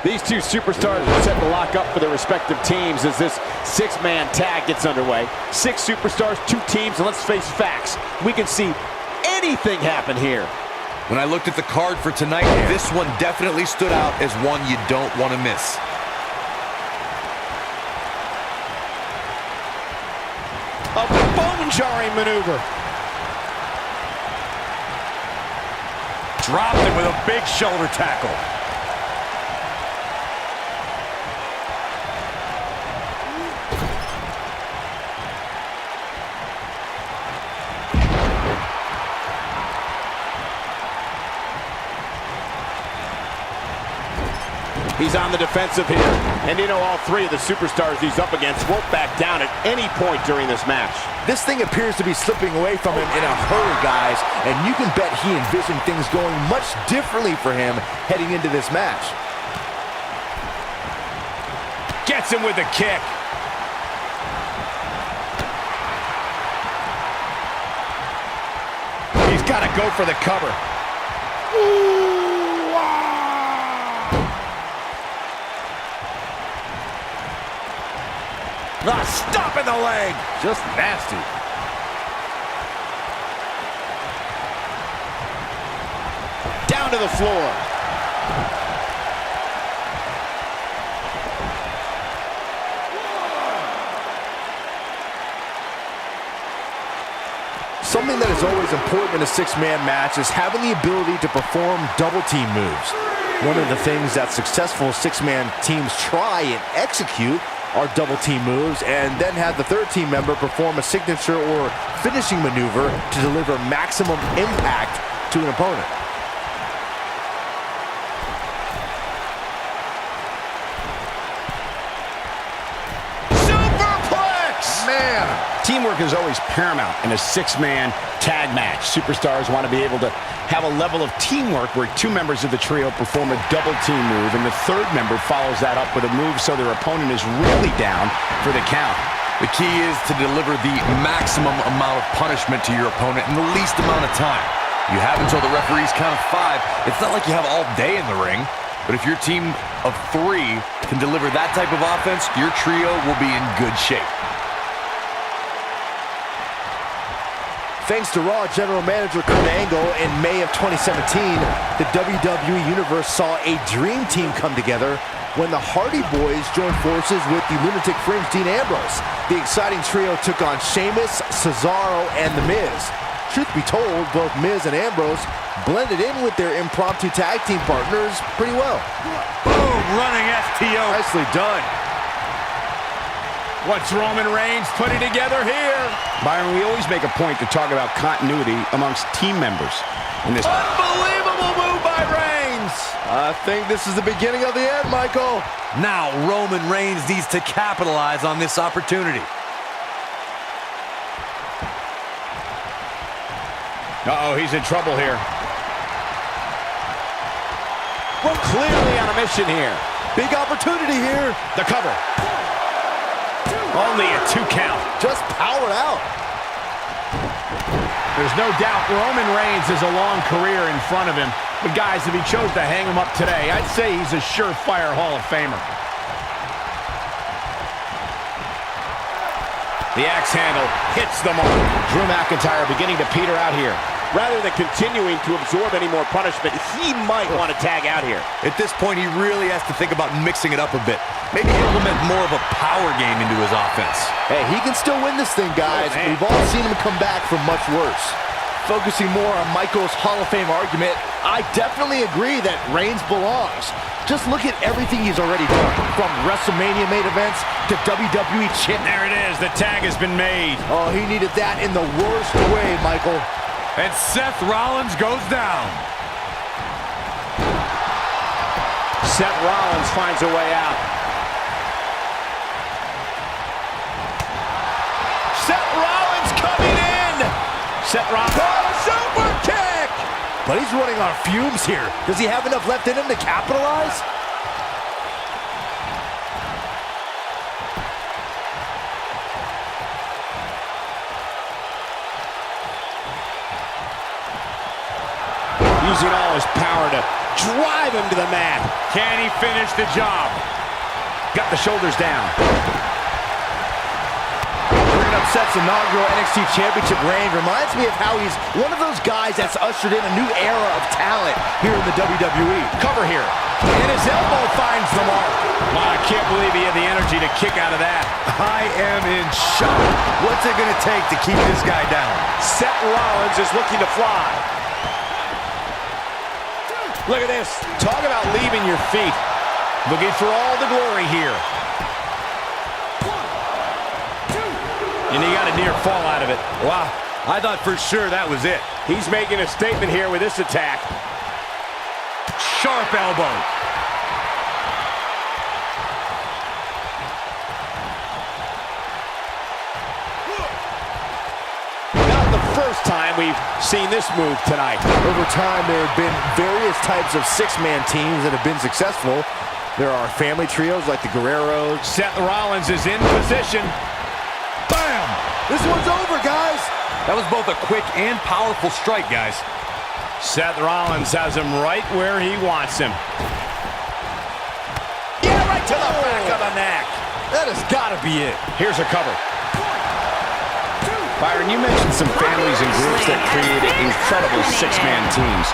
These two superstars are set to lock up for their respective teams as this six-man tag gets underway. 6 superstars, 2 teams, and let's face facts. We can see anything happen here. When I looked at the card for tonight, this one definitely stood out as one you don't want to miss. A bone-jarring maneuver. Dropped it with a big shoulder tackle. He's on the defensive here. And you know, all 3 of the superstars he's up against won't back down at any point during this match. This thing appears to be slipping away from him in a hurry, guys. And you can bet he envisioned things going much differently for him heading into this match. Gets him with a kick. He's got to go for the cover. Stop in the leg. Just nasty. Down to the floor. Something that is always important in a 6-man match is having the ability to perform double team moves. One of the things that successful 6-man teams try and execute are double team moves, and then have the 3rd team member perform a signature or finishing maneuver to deliver maximum impact to an opponent. Superplex! Man! Teamwork is always paramount in a 6-man tag match. Superstars want to be able to have a level of teamwork where 2 members of the trio perform a double team move, and the 3rd member follows that up with a move so their opponent is really down for the count. The key is to deliver the maximum amount of punishment to your opponent in the least amount of time. You have until the referee's count of 5. It's not like you have all day in the ring, but if your team of 3 can deliver that type of offense, your trio will be in good shape. Thanks to Raw General Manager Kurt Angle, in May of 2017, the WWE Universe saw a dream team come together when the Hardy Boys joined forces with the Lunatic Fringe Dean Ambrose. The exciting trio took on Sheamus, Cesaro, and The Miz. Truth be told, both Miz and Ambrose blended in with their impromptu tag team partners pretty well. Boom, running STO. Nicely done. What's Roman Reigns putting together here? Byron, we always make a point to talk about continuity amongst team members. In this Unbelievable move by Reigns! I think this is the beginning of the end, Michael. Now Roman Reigns needs to capitalize on this opportunity. Uh-oh, he's in trouble here. We're clearly on a mission here. Big opportunity here. The cover. Only a 2 count. Just powered out. There's no doubt Roman Reigns has a long career in front of him. But guys, if he chose to hang him up today, I'd say he's a surefire Hall of Famer. The axe handle hits the mark. Drew McIntyre beginning to peter out here. Rather than continuing to absorb any more punishment, he might want to tag out here. At this point, he really has to think about mixing it up a bit. Maybe implement more of a power game into his offense. Hey, he can still win this thing, guys. We've all seen him come back from much worse. Focusing more on Michael's Hall of Fame argument, I definitely agree that Reigns belongs. Just look at everything he's already done, from WrestleMania main events to WWE Champ. There it is. The tag has been made. Oh, he needed that in the worst way, Michael. And Seth Rollins goes down. Seth Rollins finds a way out. Seth Rollins coming in. Seth Rollins. Oh, super kick. But he's running on fumes here. Does he have enough left in him to capitalize? Using using all his power to drive him to the mat. Can he finish the job? Got the shoulders down. Bringing up Seth's inaugural NXT Championship reign reminds me of how he's one of those guys that's ushered in a new era of talent here in the WWE. Cover here. And his elbow finds the mark. Wow, I can't believe he had the energy to kick out of that. I am in shock. What's it going to take to keep this guy down? Seth Rollins is looking to fly. Look at this. Talk about leaving your feet. Looking for all the glory here. And he got a near fall out of it. Wow, I thought for sure that was it. He's making a statement here with this attack. Sharp elbow. Not the first time we've seen this move tonight. Over time, there have been various types of six-man teams that have been successful. There are family trios like the Guerreros. Seth Rollins is in position. Bam! This one's over, guys. That was both a quick and powerful strike, guys. Seth Rollins has him right where he wants him. Yeah, right to the back of the neck. That has got to be it. Here's a cover. Byron, you mentioned some families and groups that created incredible six-man teams.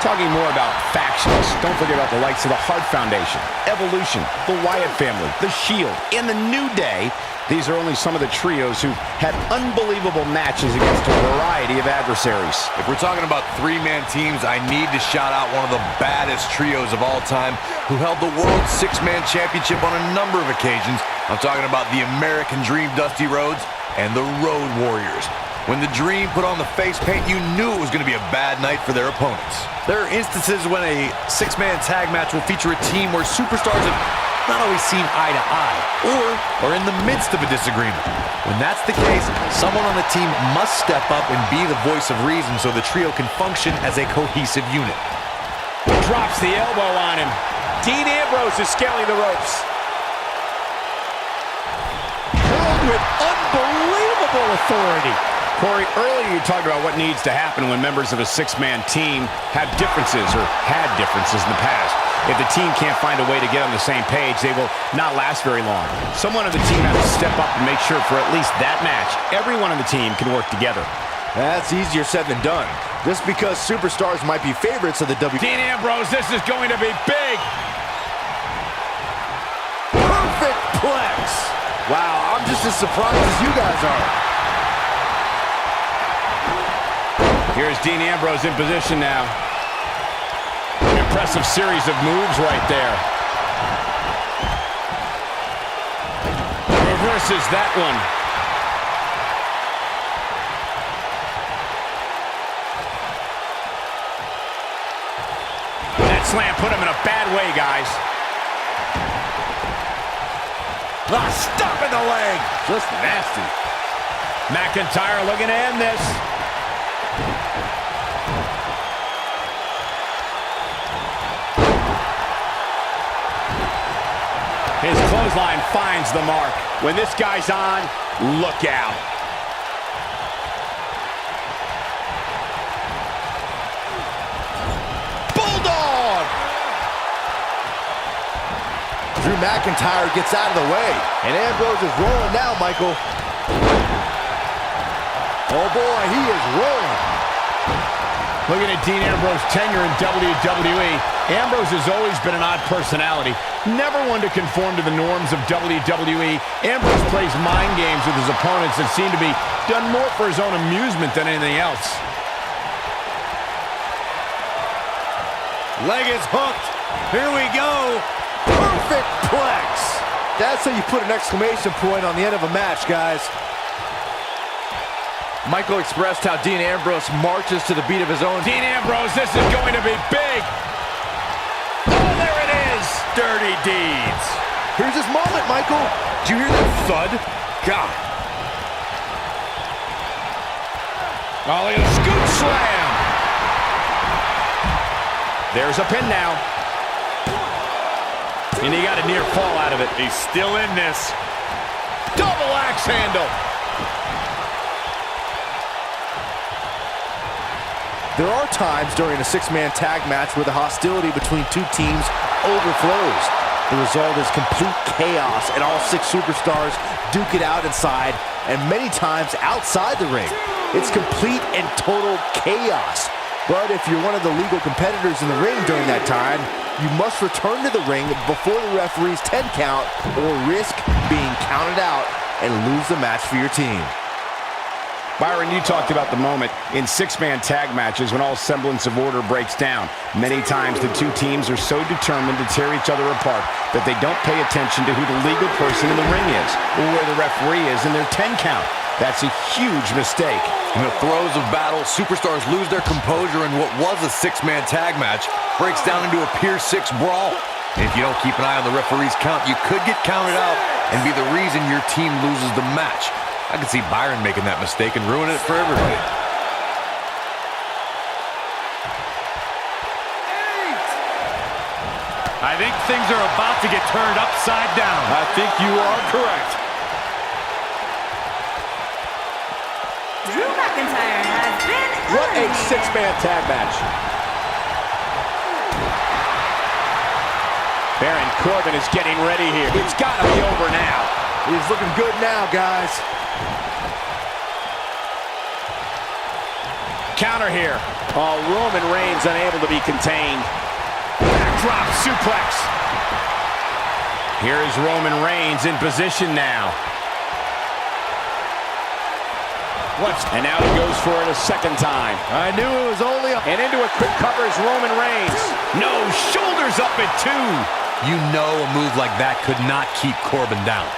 Talking more about factions, don't forget about the likes of the Hart Foundation, Evolution, the Wyatt family, the Shield, and the New Day. These are only some of the trios who had unbelievable matches against a variety of adversaries. If we're talking about three-man teams, I need to shout out one of the baddest trios of all time who held the World Six-Man Championship on a number of occasions. I'm talking about the American Dream Dusty Rhodes and the Road Warriors. When the Dream put on the face paint, you knew it was going to be a bad night for their opponents. There are instances when a six-man tag match will feature a team where superstars have not always seen eye to eye, or are in the midst of a disagreement. When that's the case, someone on the team must step up and be the voice of reason so the trio can function as a cohesive unit. Drops the elbow on him. Dean Ambrose is scaling the ropes. Hurled with unbelievable authority. Corey, earlier you talked about what needs to happen when members of a six-man team have differences or had differences in the past. If the team can't find a way to get on the same page, they will not last very long. Someone on the team has to step up and make sure for at least that match, everyone on the team can work together. That's easier said than done. Just because superstars might be favorites of the WWE. Dean Ambrose, this is going to be big. Perfect plex. Wow, I'm just as surprised as you guys are. Here's Dean Ambrose in position now. An impressive series of moves right there. Reverses that one. That slam put him in a bad way, guys. Stop in the leg. Just nasty. McIntyre looking to end this. His clothesline finds the mark. When this guy's on, look out. Bulldog! Drew McIntyre gets out of the way. And Ambrose is rolling now, Michael. Oh boy, he is rolling. Looking at Dean Ambrose's tenure in WWE, Ambrose has always been an odd personality. Never one to conform to the norms of WWE. Ambrose plays mind games with his opponents that seem to be done more for his own amusement than anything else. Leg is hooked. Here we go. Perfect plex. That's how you put an exclamation point on the end of a match, guys. Michael expressed how Dean Ambrose marches to the beat of his own. Dean Ambrose, this is going to be big. Oh, there it is. Dirty deeds. Here's his moment, Michael. Did you hear that thud? God. Oh, look at a scoop slam. There's a pin now. And he got a near fall out of it. He's still in this. Double axe handle. There are times during a six-man tag match where the hostility between two teams overflows. The result is complete chaos, and all six superstars duke it out inside, and many times outside the ring. It's complete and total chaos. But if you're one of the legal competitors in the ring during that time, you must return to the ring before the referee's 10 count or risk being counted out and lose the match for your team. Byron, you talked about the moment in six-man tag matches when all semblance of order breaks down. Many times the two teams are so determined to tear each other apart that they don't pay attention to who the legal person in the ring is or where the referee is in their 10 count. That's a huge mistake. In the throes of battle, superstars lose their composure, and what was a six-man tag match breaks down into a Pier 6 brawl. And if you don't keep an eye on the referee's count, you could get counted out and be the reason your team loses the match. I could see Byron making that mistake and ruining it for everybody. I think things are about to get turned upside down. I think you are correct. Drew McIntyre has been What a eliminated. six-man tag match. Baron Corbin is getting ready here. It's got to be over now. He's looking good now, guys. Counter here. Oh, Roman Reigns unable to be contained. Backdrop suplex. Here is Roman Reigns in position now. And now he goes for it a second time. I knew it was only a... And into a quick cover is Roman Reigns. No, shoulders up at 2. You know a move like that could not keep Corbin down.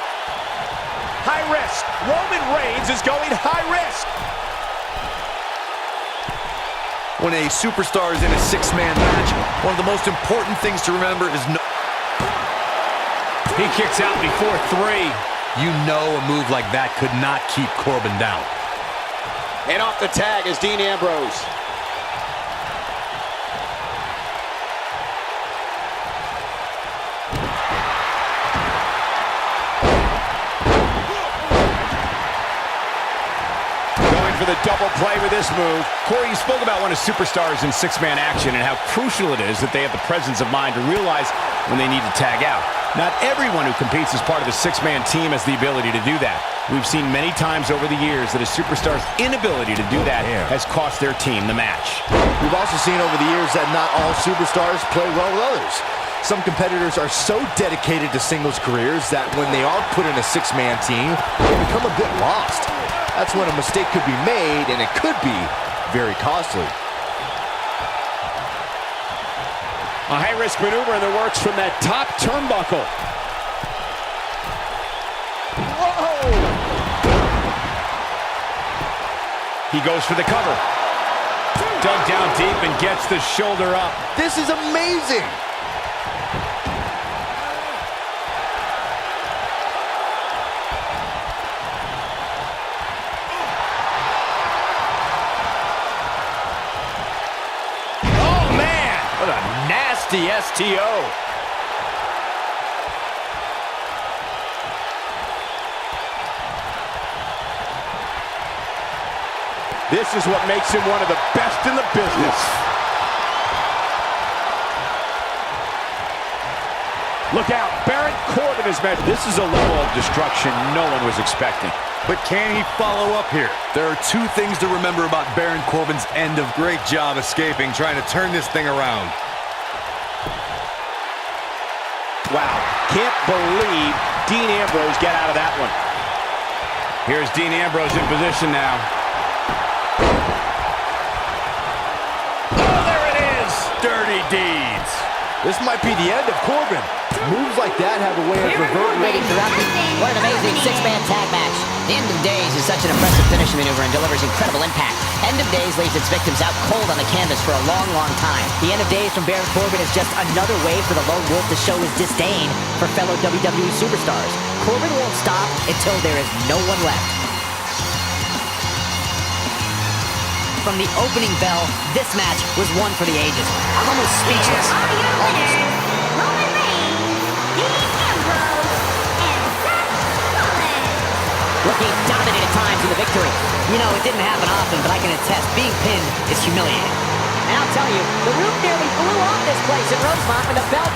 High risk. Roman Reigns is going high risk. When a superstar is in a six-man match, one of the most important things to remember is He kicks out before 3. you know a move like that could not keep Corbin down. And off the tag is Dean Ambrose. For the double play with this move. Corey, you spoke about when a superstar is in six-man action and how crucial it is that they have the presence of mind to realize when they need to tag out. Not everyone who competes as part of a six-man team has the ability to do that. We've seen many times over the years that a superstar's inability to do that has cost their team the match. We've also seen over the years that not all superstars play well with others. Some competitors are so dedicated to singles careers that when they are put in a six-man team, they become a bit lost. That's when a mistake could be made, and it could be very costly. A high-risk maneuver in the works from that top turnbuckle. Whoa! He goes for the cover. Dug down deep and gets the shoulder up. This is amazing! What a nasty STO. This is what makes him one of the best in the business. Look out, Baron Corbin is met. This is a level of destruction no one was expecting. But can he follow up here? There are two things to remember about Baron Corbin's end of great job escaping, trying to turn this thing around. Wow, can't believe Dean Ambrose got out of that one. Here's Dean Ambrose in position now. Oh, there it is! Dirty deeds. This might be the end of Corbin. Moves like that have a way of reverberating throughout the... What an amazing six-man tag match. The End of Days is such an impressive finishing maneuver and delivers incredible impact. End of Days leaves its victims out cold on the canvas for a long, long time. The End of Days from Baron Corbin is just another way for the Lone Wolf to show his disdain for fellow WWE superstars. Corbin won't stop until there is no one left. From the opening bell, this match was one for the ages. I'm almost speechless. Almost. Roman Reigns, Dean Ambrose, and Seth Rollins. Looking dominant at times, to the victory. You know, it didn't happen often, but I can attest, being pinned is humiliating. And I'll tell you, the roof nearly blew off this place in Rosemont when the belt